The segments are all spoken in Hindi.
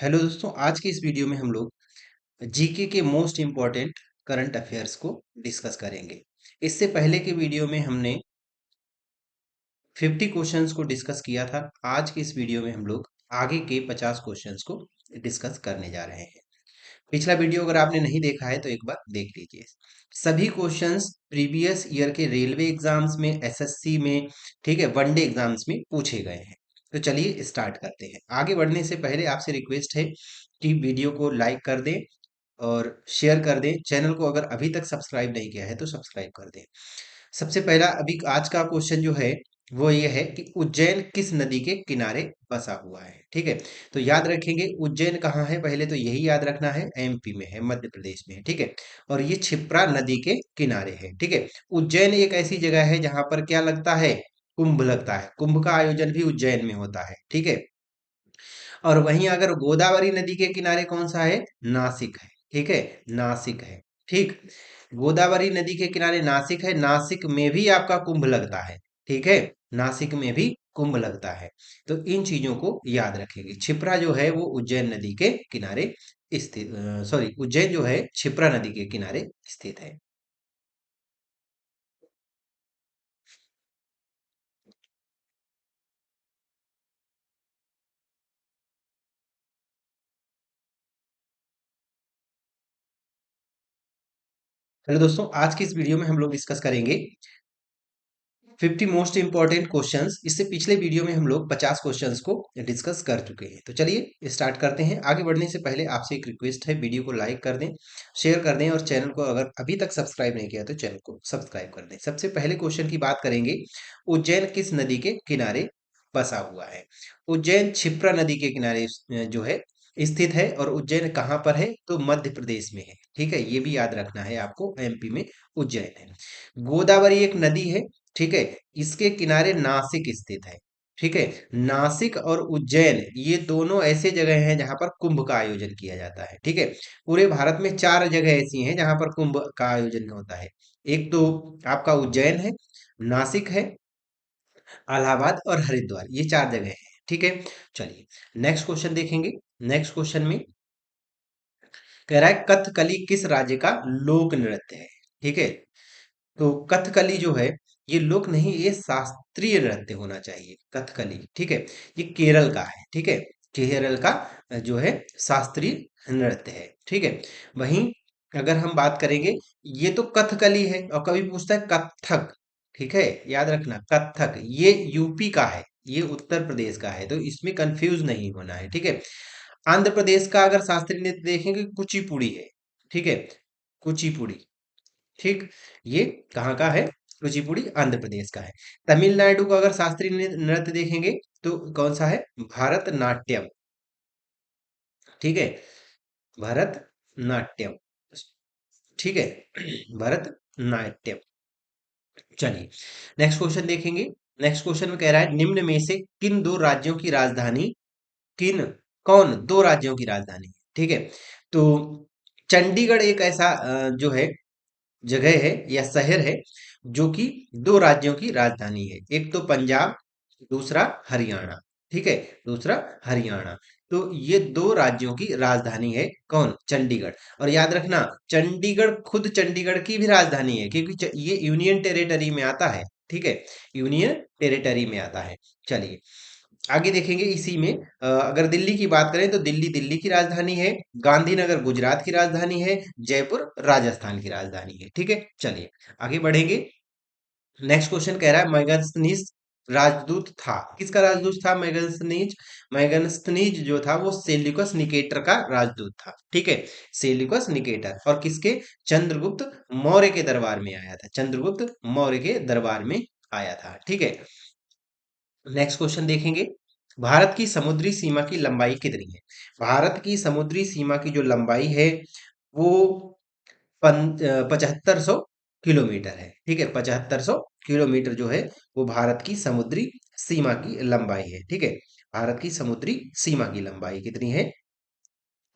हेलो दोस्तों, आज की इस वीडियो में हम लोग जीके के मोस्ट इम्पॉर्टेंट करंट अफेयर्स को डिस्कस करेंगे। इससे पहले के वीडियो में हमने 50 क्वेश्चंस को डिस्कस किया था। आज के इस वीडियो में हम लोग आगे के 50 क्वेश्चंस को डिस्कस करने जा रहे हैं। पिछला वीडियो अगर आपने नहीं देखा है तो एक बार देख लीजिए। सभी क्वेश्चंस प्रीवियस ईयर के रेलवे एग्जाम्स में, एसएससी में, ठीक है, वनडे एग्जाम्स में पूछे गए हैं। तो चलिए स्टार्ट करते हैं। आगे बढ़ने से पहले आपसे रिक्वेस्ट है कि वीडियो को लाइक कर दें और शेयर कर दें। चैनल को अगर अभी तक सब्सक्राइब नहीं किया है तो सब्सक्राइब कर दें। सबसे पहला अभी आज का क्वेश्चन जो है वो ये है कि उज्जैन किस नदी के किनारे बसा हुआ है। ठीक है, तो याद रखेंगे उज्जैन कहाँ है, पहले तो यही याद रखना है, एमपी में है, मध्य प्रदेश में है। ठीक है, और ये क्षिप्रा नदी के किनारे है। ठीक है, उज्जैन एक ऐसी जगह है जहां पर क्या लगता है, कुंभ लगता है। कुंभ का आयोजन भी उज्जैन में होता है। ठीक है, और वहीं अगर गोदावरी नदी के किनारे कौन सा है, नासिक है। ठीक है, नासिक है। ठीक, गोदावरी नदी के किनारे नासिक है। नासिक में भी आपका कुंभ लगता है। ठीक है, नासिक में भी कुंभ लगता है। तो इन चीजों को याद रखेंगे। क्षिप्रा जो है वो उज्जैन नदी के किनारे स्थित, सॉरी, उज्जैन जो है क्षिप्रा नदी के किनारे स्थित है। हेलो दोस्तों, आज की इस वीडियो में हम लोग डिस्कस करेंगे 50 मोस्ट इंपॉर्टेंट क्वेश्चंस। इससे पिछले वीडियो में हम लोग 50 क्वेश्चंस को डिस्कस कर चुके हैं। तो चलिए स्टार्ट करते हैं। आगे बढ़ने से पहले आपसे एक रिक्वेस्ट है, वीडियो को लाइक कर दें, शेयर कर दें और चैनल को अगर अभी तक सब्सक्राइब नहीं किया तो चैनल को सब्सक्राइब कर दें। सबसे पहले क्वेश्चन की बात करेंगे, उज्जैन किस नदी के किनारे बसा हुआ है। उज्जैन क्षिप्रा नदी के किनारे जो है स्थित है। और उज्जैन कहाँ पर है, तो मध्य प्रदेश में है। ठीक है, ये भी याद रखना है आपको, एमपी में उज्जैन है। गोदावरी एक नदी है। ठीक है, इसके किनारे नासिक स्थित है। ठीक है, नासिक और उज्जैन ये दोनों ऐसे जगह हैं जहां पर कुंभ का आयोजन किया जाता है। ठीक है, पूरे भारत में 4 जगह ऐसी हैं जहां पर कुंभ का आयोजन होता है। एक तो आपका उज्जैन है, नासिक है, इलाहाबाद और हरिद्वार, ये 4 जगह हैं। ठीक है, चलिए नेक्स्ट क्वेश्चन देखेंगे। नेक्स्ट क्वेश्चन में कह रहा है कथकली किस राज्य का लोक नृत्य है। ठीक है, तो कथकली जो है ये लोक नहीं, ये शास्त्रीय नृत्य होना चाहिए। कथकली, ठीक है, ये केरल का है। ठीक है, केरल का जो है शास्त्रीय नृत्य है। ठीक है, वहीं अगर हम बात करेंगे, ये तो कथकली है और कभी पूछता है कथक। ठीक है, याद रखना कथक ये यूपी का है, ये उत्तर प्रदेश का है, तो इसमें कंफ्यूज नहीं होना है। ठीक है, आंध्र प्रदेश का अगर शास्त्रीय नृत्य देखेंगे कुचिपुड़ी है। ठीक है, कुचिपुड़ी। ठीक, ये कहाँ का है, कुचिपुड़ी आंध्र प्रदेश का है। तमिलनाडु का अगर शास्त्रीय नृत्य देखेंगे तो कौन सा है, भरतनाट्यम। ठीक है, भरतनाट्यम। ठीक है, भरतनाट्यम। चलिए नेक्स्ट क्वेश्चन देखेंगे। नेक्स्ट क्वेश्चन में कह रहा है निम्न में से किन दो राज्यों की राजधानी, किन कौन दो राज्यों की राजधानी है। ठीक है, तो चंडीगढ़ एक ऐसा जो है जगह है या शहर है जो कि दो राज्यों की राजधानी है। एक तो पंजाब, दूसरा हरियाणा। ठीक है, दूसरा हरियाणा। तो ये दो राज्यों की राजधानी है कौन, चंडीगढ़। और याद रखना चंडीगढ़ खुद चंडीगढ़ की भी राजधानी है, क्योंकि ये यूनियन टेरिटरी में आता है। ठीक है, यूनियन टेरिटरी में आता है। चलिए आगे देखेंगे इसी में, अगर दिल्ली की बात करें तो दिल्ली दिल्ली की राजधानी है, गांधीनगर गुजरात की राजधानी है, जयपुर राजस्थान की राजधानी है। ठीक है, चलिए आगे बढ़ेंगे। नेक्स्ट क्वेश्चन कह रहा है मैगस्थनीज राजदूत था, किसका राजदूत था मैगस्थनीज। मैगस्थनीज जो था वो सेल्यूकस निकेटर का राजदूत था। ठीक है, सेल्यूकस निकेटर, और किसके, चंद्रगुप्त मौर्य के दरबार में आया था। चंद्रगुप्त मौर्य के दरबार में आया था। ठीक है, नेक्स्ट क्वेश्चन देखेंगे, भारत की समुद्री सीमा की लंबाई कितनी है। भारत की समुद्री सीमा की जो लंबाई है वो 7500 किलोमीटर है। ठीक है, 7500 किलोमीटर जो है वो भारत की समुद्री सीमा की लंबाई है। ठीक है, भारत की समुद्री सीमा की लंबाई कितनी है,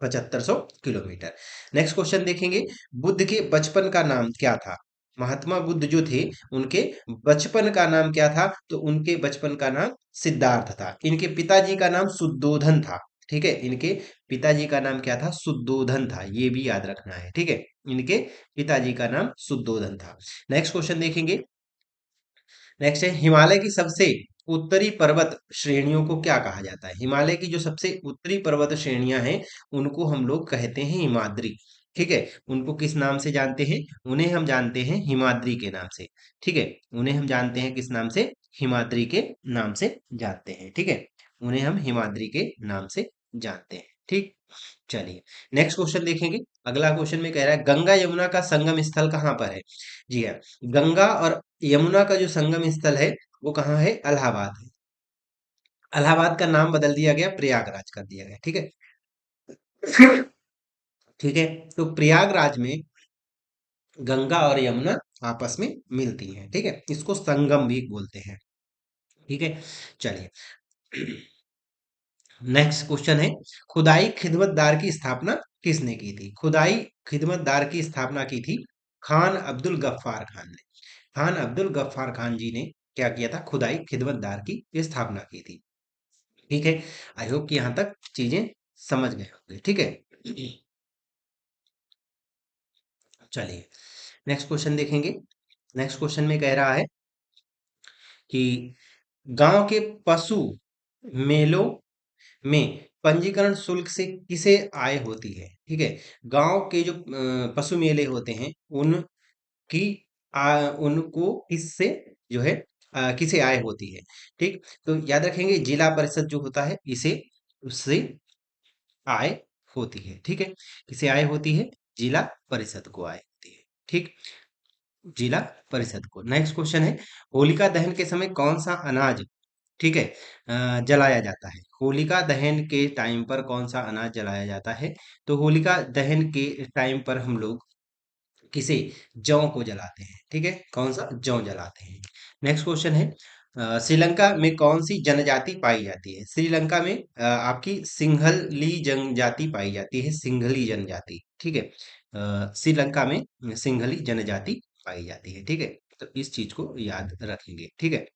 7500 किलोमीटर। नेक्स्ट क्वेश्चन देखेंगे, बुद्ध के बचपन का नाम क्या था। महात्मा बुद्ध जो थे उनके बचपन का नाम क्या था, तो उनके बचपन का नाम सिद्धार्थ था। इनके पिताजी का नाम शुद्धोधन था। ठीक है, इनके पिताजी का नाम क्या था? शुद्धोधन था, ये भी याद रखना है। ठीक है, इनके पिताजी का नाम शुद्धोधन था। नेक्स्ट क्वेश्चन देखेंगे। नेक्स्ट है, हिमालय की सबसे उत्तरी पर्वत श्रेणियों को क्या कहा जाता है? हिमालय की जो सबसे उत्तरी पर्वत श्रेणियां हैं उनको हम लोग कहते हैं हिमाद्री। ठीक है, उनको किस नाम से जानते हैं? उन्हें हम जानते हैं हिमाद्री के नाम से। ठीक है, उन्हें हम जानते हैं किस नाम से? हिमाद्री के नाम से जानते हैं। ठीक है, उन्हें हम हिमाद्री के नाम से जानते हैं। ठीक, चलिए नेक्स्ट क्वेश्चन देखेंगे। अगला क्वेश्चन में कह रहा है, गंगा यमुना का संगम स्थल कहाँ पर है? जी हाँ, गंगा और यमुना का जो संगम स्थल है वो कहाँ है? इलाहाबाद है। इलाहाबाद का नाम बदल दिया गया, प्रयागराज कर दिया गया। ठीक है, ठीक है, तो प्रयागराज में गंगा और यमुना आपस में मिलती हैं। ठीक है, इसको संगम भी बोलते हैं। ठीक है, चलिए नेक्स्ट क्वेश्चन है, खुदाई खिदमतदार की स्थापना किसने की थी? खुदाई खिदमतदार की स्थापना की थी खान अब्दुल गफ्फार खान ने। खान अब्दुल गफ्फार खान जी ने क्या किया था? खुदाई खिदमतदार की स्थापना की थी। ठीक है, आई होप कि यहाँ तक चीजें समझ गए होंगे। ठीक है, चलिए नेक्स्ट क्वेश्चन देखेंगे। नेक्स्ट क्वेश्चन में कह रहा है कि गांव के पशु मेलों में पंजीकरण शुल्क से किसे आय होती है? ठीक है, गांव के जो पशु मेले होते हैं उनकी उनको किससे जो है किसे आय होती है? ठीक, तो याद रखेंगे जिला परिषद जो होता है इसे उससे आय होती है। ठीक है, किसे आय होती है? जिला परिषद को आय होती है। ठीक, जिला परिषद को। नेक्स्ट क्वेश्चन है, होलिका दहन के समय कौन सा अनाज, ठीक है, जलाया जाता है? होलिका दहन के टाइम पर कौन सा अनाज जलाया जाता है? तो होलिका दहन के टाइम पर हम लोग किसे? जौ को जलाते हैं। ठीक है, कौन सा? जौ जलाते हैं। नेक्स्ट क्वेश्चन है, श्रीलंका में कौन सी जनजाति पाई जाती है? श्रीलंका में आपकी सिंघली जनजाति पाई जाती है, सिंघली जनजाति। ठीक है, श्रीलंका में सिंघली जनजाति पाई जाती है। ठीक है, तो इस चीज को याद रखेंगे। ठीक है,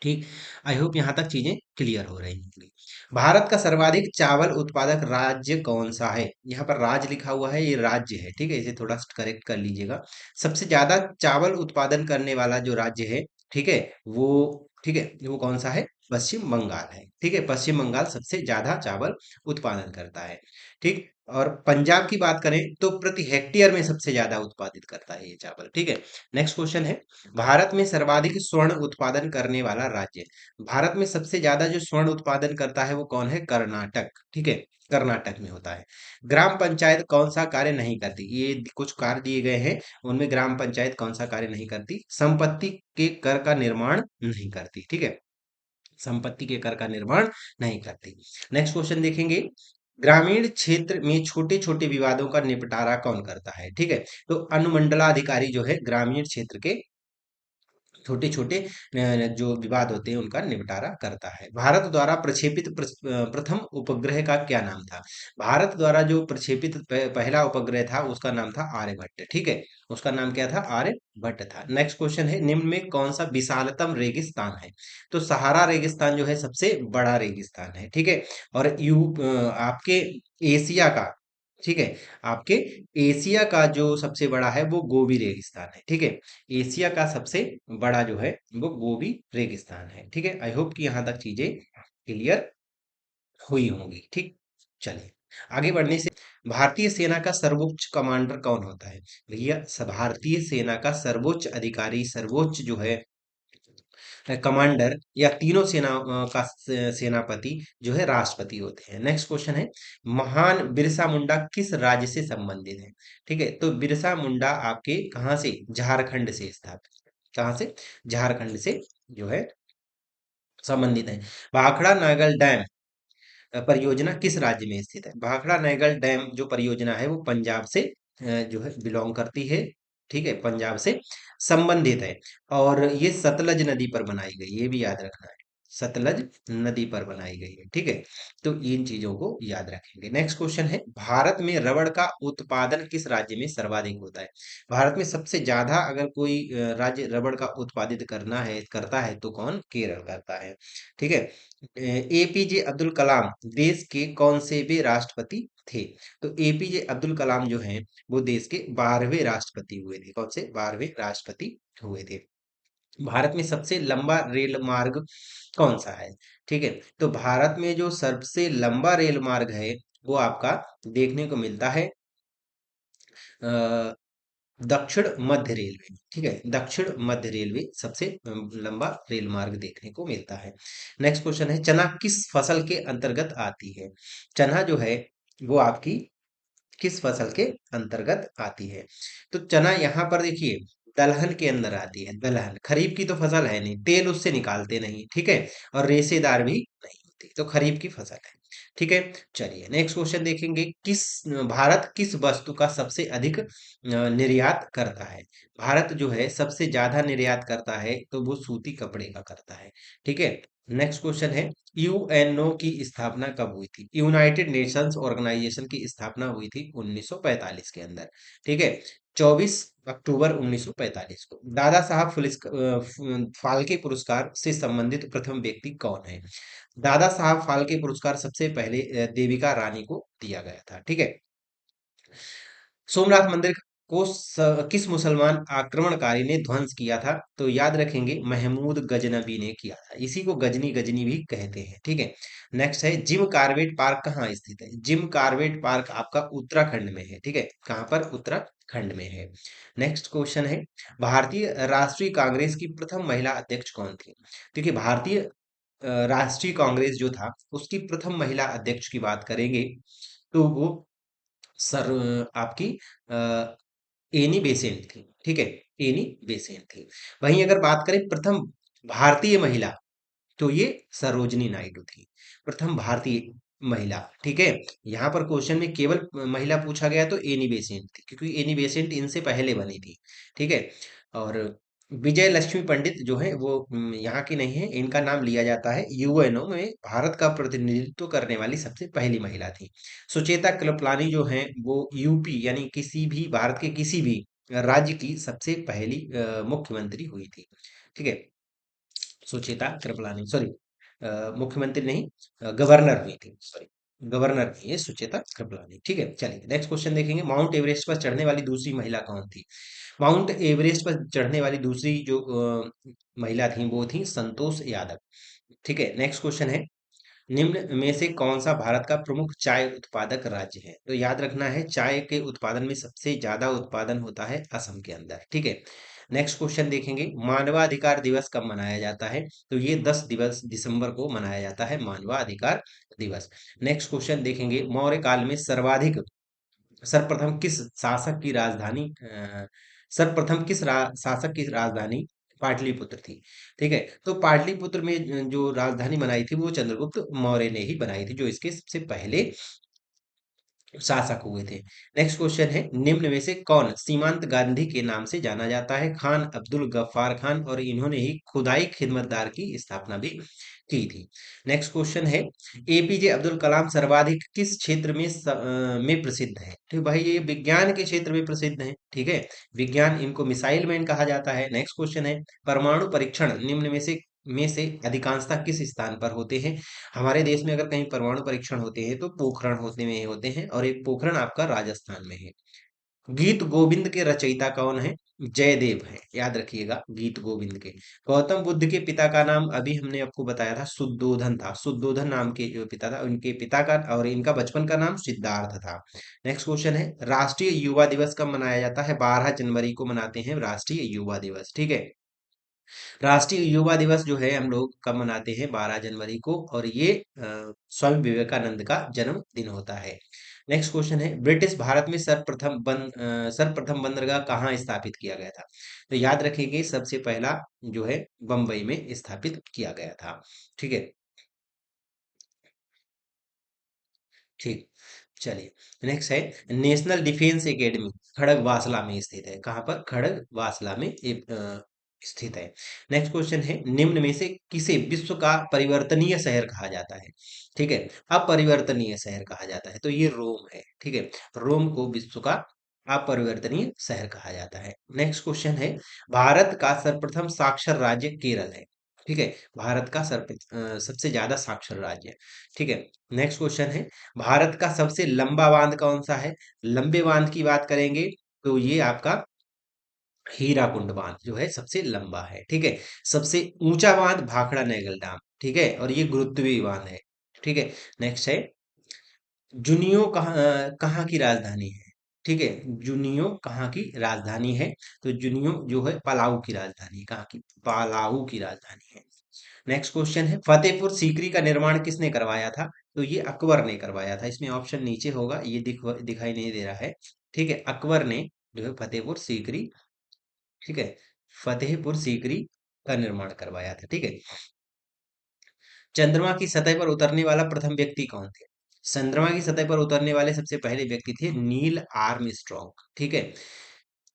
ठीक, आई होप यहाँ तक चीजें क्लियर हो रही होंगी। भारत का सर्वाधिक चावल उत्पादक राज्य कौन सा है? यहाँ पर राज्य लिखा हुआ है, ये राज्य है। ठीक है, इसे थोड़ा करेक्ट कर लीजिएगा। सबसे ज्यादा चावल उत्पादन करने वाला जो राज्य है, ठीक है, वो, ठीक है, वो कौन सा है? पश्चिम बंगाल है। ठीक है, पश्चिम बंगाल सबसे ज्यादा चावल उत्पादन करता है। ठीक, और पंजाब की बात करें तो प्रति हेक्टेयर में सबसे ज्यादा उत्पादित करता है ये चावल। ठीक है, नेक्स्ट क्वेश्चन है, भारत में सर्वाधिक स्वर्ण उत्पादन करने वाला राज्य। भारत में सबसे ज्यादा जो स्वर्ण उत्पादन करता है वो कौन है? कर्नाटक। ठीक है, कर्नाटक में होता है। ग्राम पंचायत कौन सा कार्य नहीं करती? ये कुछ कार्य दिए गए हैं, उनमें ग्राम पंचायत कौन सा कार्य नहीं करती? संपत्ति के कर का निर्माण नहीं करती। ठीक है, संपत्ति के कर का निर्माण नहीं करती। नेक्स्ट क्वेश्चन देखेंगे, ग्रामीण क्षेत्र में छोटे छोटे विवादों का निपटारा कौन करता है? ठीक है, तो अनुमंडलाधिकारी जो है ग्रामीण क्षेत्र के छोटे छोटे जो विवाद होते हैं उनका निपटारा करता है। भारत द्वारा प्रक्षेपित प्रथम उपग्रह का क्या नाम था? भारत द्वारा जो प्रक्षेपित पहला उपग्रह था उसका नाम था आर्यभट्ट। ठीक है, उसका नाम क्या था? आर्यभट्ट था। नेक्स्ट क्वेश्चन है, निम्न में कौन सा विशालतम रेगिस्तान है? तो सहारा रेगिस्तान जो है सबसे बड़ा रेगिस्तान है। ठीक है, और आपके एशिया का, ठीक है, आपके एशिया का जो सबसे बड़ा है वो गोबी रेगिस्तान है। ठीक है, एशिया का सबसे बड़ा जो है वो गोबी रेगिस्तान है। ठीक है, आई होप कि यहाँ तक चीजें क्लियर हुई होंगी। ठीक, चलिए आगे बढ़ने से, भारतीय सेना का सर्वोच्च कमांडर कौन होता है? भैया, भारतीय सेना का सर्वोच्च अधिकारी, सर्वोच्च जो है कमांडर या तीनों सेना का सेनापति जो है राष्ट्रपति होते हैं। नेक्स्ट क्वेश्चन है, महान बिरसा मुंडा किस राज्य से संबंधित है? ठीक है, तो बिरसा मुंडा आपके कहाँ से? झारखंड से स्थापित, कहाँ से? झारखंड से जो है संबंधित है। भाखड़ा नागल डैम परियोजना किस राज्य में स्थित है? भाखड़ा नागल डैम जो परियोजना है वो पंजाब से जो है बिलोंग करती है। ठीक है, पंजाब से संबंधित है, और ये सतलज नदी पर बनाई गई, ये भी याद रखना है। सतलज नदी पर बनाई गई है। ठीक है, तो इन चीजों को याद रखेंगे। नेक्स्ट क्वेश्चन है, भारत में रबड़ का उत्पादन किस राज्य में सर्वाधिक होता है? भारत में सबसे ज्यादा अगर कोई राज्य रबड़ का उत्पादित करता है तो कौन? केरल करता है। ठीक है। एपीजे अब्दुल कलाम देश के कौन से वे राष्ट्रपति थे? तो एपीजे अब्दुल कलाम जो हैं वो देश के 12वें राष्ट्रपति हुए थे। कौन से? 12वें राष्ट्रपति हुए थे। भारत में सबसे लंबा रेल मार्ग कौन सा है? ठीक है, तो भारत में जो सबसे लंबा रेल मार्ग है वो आपका देखने को मिलता है अ, दक्षिण मध्य रेलवे। ठीक है, दक्षिण मध्य रेलवे सबसे लंबा रेल मार्ग देखने को मिलता है। नेक्स्ट क्वेश्चन है, चना किस फसल के अंतर्गत आती है? चना जो है वो आपकी किस फसल के अंतर्गत आती है? तो चना यहाँ पर देखिए दलहन के अंदर आती है। दलहन खरीफ की तो फसल है नहीं, तेल उससे निकालते नहीं। ठीक है, और रेशेदार भी नहीं होती, तो खरीफ की फसल है। ठीक है, चलिए नेक्स्ट क्वेश्चन देखेंगे, भारत किस वस्तु का सबसे अधिक निर्यात करता है? भारत जो है सबसे ज्यादा निर्यात करता है तो वो सूती कपड़े का करता है। ठीक है, नेक्स्ट क्वेश्चन है, यूएनओ की स्थापना कब हुई थी? यूनाइटेड नेशंस ऑर्गेनाइजेशन की स्थापना हुई थी 1945 के अंदर। ठीक है, 24 अक्टूबर 1945 को। दादा साहब फाल्के पुरस्कार से संबंधित प्रथम व्यक्ति कौन है? दादा साहब फाल्के पुरस्कार सबसे पहले देविका रानी को दिया गया था। ठीक है, सोमनाथ मंदिर को किस मुसलमान आक्रमणकारी ने ध्वंस किया था? तो याद रखेंगे महमूद गजनबी ने किया था। इसी को गजनी गजनी भी कहते हैं। ठीक है, नेक्स्ट है, जिम कार्बेट पार्क कहाँ स्थित है? जिम कार्बेट पार्क आपका उत्तराखंड में है। ठीक है, कहाँ पर? उत्तराखंड में है। नेक्स्ट क्वेश्चन है, भारतीय राष्ट्रीय कांग्रेस की प्रथम महिला अध्यक्ष कौन थी? देखिए भारतीय राष्ट्रीय कांग्रेस जो था उसकी प्रथम महिला अध्यक्ष की बात करेंगे तो वो सर आपकी अ, एनी बेसेंट थी। ठीक है, एनी बेसेंट थी। वहीं अगर बात करें प्रथम भारतीय महिला तो ये सरोजनी नायडू थी, प्रथम भारतीय महिला। ठीक है, यहाँ पर क्वेश्चन में केवल महिला पूछा गया तो एनी बेसेंट थी, क्योंकि एनी बेसेंट इनसे पहले बनी थी। ठीक है, और विजय लक्ष्मी पंडित जो है वो यहाँ की नहीं है, इनका नाम लिया जाता है यूएनओ में भारत का प्रतिनिधित्व करने वाली सबसे पहली महिला थी। सुचेता कृपलानी जो है वो यूपी यानी किसी भी भारत के किसी भी राज्य की सबसे पहली मुख्यमंत्री हुई थी। ठीक है, सुचेता कृपलानी, सॉरी मुख्यमंत्री नहीं, गवर्नर हुई थी, सॉरी गवर्नर नहीं है सुचेता कृपलानी। ठीक है, चलिए नेक्स्ट क्वेश्चन देखेंगे, माउंट एवरेस्ट पर चढ़ने वाली दूसरी महिला कौन थी? माउंट एवरेस्ट पर चढ़ने वाली दूसरी जो महिला थी वो थी संतोष यादव। ठीक है, नेक्स्ट क्वेश्चन है, निम्न में से कौन सा भारत का प्रमुख चाय उत्पादक राज्य है? तो याद रखना है चाय के उत्पादन में सबसे ज्यादा उत्पादन होता है असम के अंदर। ठीक है, नेक्स्ट क्वेश्चन देखेंगे, मानवाधिकार दिवस कब मनाया जाता है? तो ये 10 दिसंबर को मनाया जाता है मानवाधिकार दिवस। नेक्स्ट क्वेश्चन देखेंगे, मौर्य काल में सर्वप्रथम किस शासक की राजधानी सर्वप्रथम शासक की राजधानी पाटलिपुत्र थी? ठीक है, तो पाटलिपुत्र में जो राजधानी बनाई थी वो चंद्रगुप्त मौर्य ने ही बनाई थी, जो इसके सबसे पहले शासक हुए थे। नेक्स्ट क्वेश्चन है, निम्न में से कौन सीमांत गांधी के नाम से जाना जाता है? खान अब्दुल गफ्फार खान, और इन्होंने ही खुदाई खिदमतदार की स्थापना भी की थी। नेक्स्ट क्वेश्चन है, एपीजे अब्दुल कलाम सर्वाधिक किस क्षेत्र में प्रसिद्ध है? ठीक भाई, ये विज्ञान के क्षेत्र में प्रसिद्ध है। ठीक है, विज्ञान, इनको मिसाइल मैन कहा जाता है। नेक्स्ट क्वेश्चन है, परमाणु परीक्षण निम्न में से अधिकांशतः किस स्थान पर होते हैं? हमारे देश में अगर कहीं परमाणु परीक्षण होते हैं तो पोखरण होते हैं, और एक पोखरण आपका राजस्थान में है। गीत गोविंद के रचयिता कौन है? जयदेव है, याद रखिएगा गीत गोविंद के। गौतम बुद्ध के पिता का नाम अभी हमने आपको बताया था, शुद्धोधन था। शुद्धोधन नाम के जो पिता था, उनके पिता का और इनका बचपन का नाम सिद्धार्थ था। नेक्स्ट क्वेश्चन है, राष्ट्रीय युवा दिवस कब मनाया जाता है? 12 जनवरी को मनाते हैं राष्ट्रीय युवा दिवस। ठीक है, राष्ट्रीय युवा दिवस जो है हम लोग कब मनाते हैं? 12 जनवरी को, और ये स्वामी विवेकानंद का जन्मदिन होता है। नेक्स्ट क्वेश्चन है, ब्रिटिश भारत में सर्वप्रथम बंदरगाह कहाँ स्थापित किया गया था? तो याद रखिए सबसे पहला जो है बंबई में स्थापित किया गया था। ठीक है, ठीक, चलिए नेक्स्ट है, नेशनल डिफेंस एकेडमी खड़गवासला में स्थित है। कहाँ पर? खड़गवासला में स्थित है। नेक्स्ट क्वेश्चन है, निम्न में से किसे विश्व का परिवर्तनीय शहर कहा जाता है? ठीक है, अपरिवर्तनीय शहर कहा जाता है, तो ये रोम है। ठीक है, रोम को विश्व का अपरिवर्तनीय शहर कहा जाता है। नेक्स्ट क्वेश्चन है, भारत का सर्वप्रथम साक्षर राज्य केरल है। ठीक है, भारत का सबसे ज्यादा साक्षर राज्य। ठीक है, नेक्स्ट क्वेश्चन है, भारत का सबसे लंबा बांध कौन सा है? लंबे बांध की बात करेंगे तो ये आपका हीराकुंड बांध जो है सबसे लंबा है। ठीक है, सबसे ऊंचा बांध भाखड़ा नेगल डैम। ठीक है, और ये गुरुत्वीय बांध है। ठीक है, नेक्स्ट है, जुनियो कहाँ की राजधानी है? ठीक है, जुनियो कहाँ की राजधानी है? तो जुनियो जो है पलाऊ की राजधानी है। कहाँ की? पलाऊ की राजधानी है। नेक्स्ट क्वेश्चन है, फतेहपुर सीकरी का निर्माण किसने करवाया था? तो ये अकबर ने करवाया था। इसमें ऑप्शन नीचे होगा, ये दिखाई नहीं दे रहा है। ठीक है, अकबर ने जो है फतेहपुर सीकरी, ठीक है, फतेहपुर सीकरी का निर्माण करवाया था। ठीक है, चंद्रमा की सतह पर उतरने वाला प्रथम व्यक्ति कौन थे? चंद्रमा की सतह पर उतरने वाले सबसे पहले व्यक्ति थे नील आर्मस्ट्रॉन्ग। ठीक है,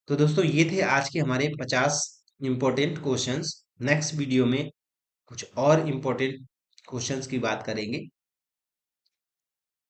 तो दोस्तों ये थे आज के हमारे 50 इंपॉर्टेंट क्वेश्चंस। नेक्स्ट वीडियो में कुछ और इंपॉर्टेंट क्वेश्चंस की बात करेंगे।